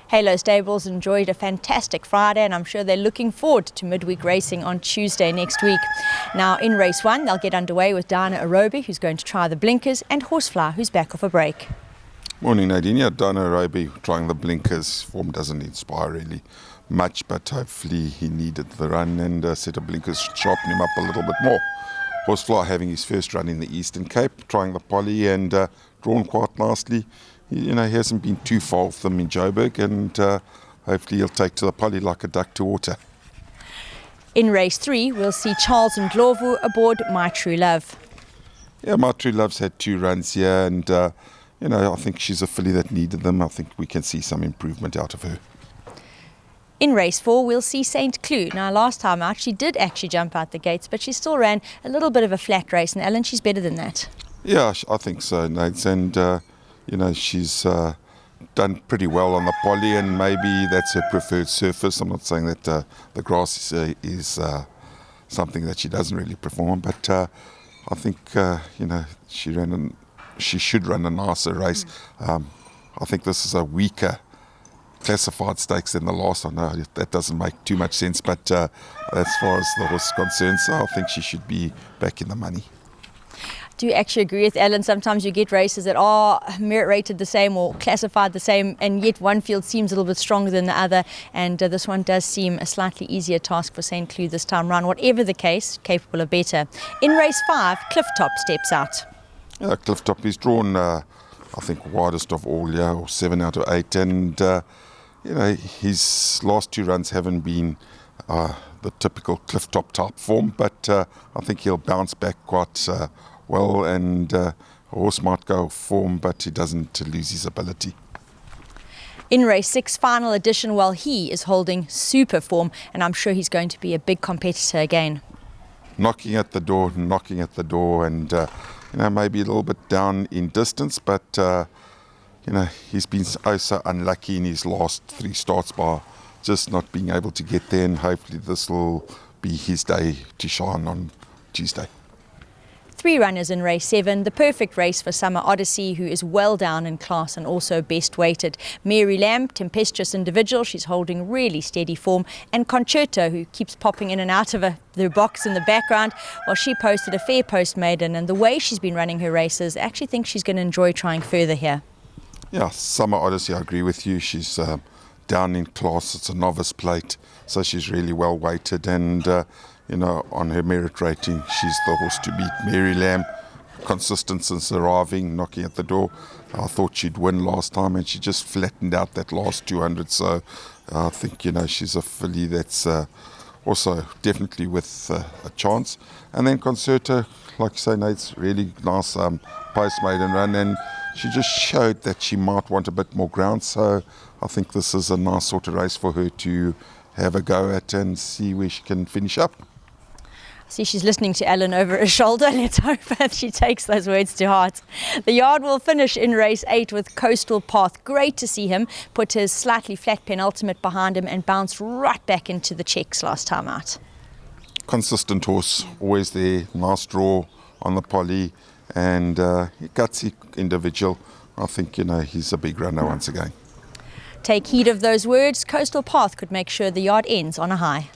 Halo Stables enjoyed a fantastic Friday, and I'm sure they're looking forward to midweek racing on Tuesday next week. Now in race 1 they'll get underway with Dana Arobi, who's going to try the blinkers, and Horsefly, who's back off a break. Morning Nadine. Yeah, Dana Arobi trying the blinkers. Form doesn't inspire really much, but hopefully he needed the run, and a set of blinkers sharpen him up a little bit more. Horsefly having his first run in the Eastern Cape, trying the poly and drawn quite nicely. He hasn't been too far off them in Joburg, and hopefully he'll take to the poly like a duck to water. In race 3 we'll see Charles and Ndlovu aboard My True Love. Yeah, My True Love's had 2 runs here, and I think she's a filly that needed them. I think we can see some improvement out of her. In race 4 we'll see St. Cloud. Now last time out she did actually jump out the gates, but she still ran a little bit of a flat race, and Ellen, she's better than that. Yeah, I think so, Nate, and she's done pretty well on the poly, and maybe that's her preferred surface. I'm not saying that the grass is something that she doesn't really perform, but I think she should run a nicer race. I think this is a weaker classified stakes than the last. I know that doesn't make too much sense, but as far as the horse is concerned, so I think she should be back in the money. Do you actually agree with Ellen? Sometimes you get races that are merit rated the same or classified the same, and yet one field seems a little bit stronger than the other, and this one does seem a slightly easier task for St. Cloud this time round. Whatever the case, capable of better. In race 5, Clifftop steps out. Yeah, Clifftop is drawn, I think, widest of all, or 7 out of 8, and his last 2 runs haven't been the typical Clifftop type form, but I think he'll bounce back quite well, and a horse might go form, but he doesn't lose his ability. In race 6, final edition, well, he is holding super form, and I'm sure he's going to be a big competitor again. Knocking at the door, and maybe a little bit down in distance, but he's been so unlucky in his last 3 starts by just not being able to get there, and hopefully this will be his day to shine on Tuesday. 3 runners in race 7, the perfect race for summer Odyssey, who is well down in class and also best weighted. Mary Lamb, tempestuous individual, she's holding really steady form, and Concerto, who keeps popping in and out of the box in the background, well, she posted a fair post maiden, and the way she's been running her races, I actually think she's going to enjoy trying further here. Yeah, summer Odyssey, I agree with you. She's down in class. It's a novice plate, so she's really well weighted, and on her merit rating, she's the horse to beat. Mary Lamb, consistent since arriving, knocking at the door. I thought she'd win last time, and she just flattened out that last 200. So I think she's a filly that's also definitely with a chance. And then Concerto, like you say, Nate's really nice post maiden run, and she just showed that she might want a bit more ground. So I think this is a nice sort of race for her to have a go at and see where she can finish up. See, she's listening to Ellen over her shoulder. Let's hope that she takes those words to heart. The yard will finish in race 8 with Coastal Path. Great to see him put his slightly flat penultimate behind him and bounce right back into the checks last time out. Consistent horse, always there, nice draw on the poly, and gutsy individual. I think he's a big runner once again. Take heed of those words. Coastal Path could make sure the yard ends on a high.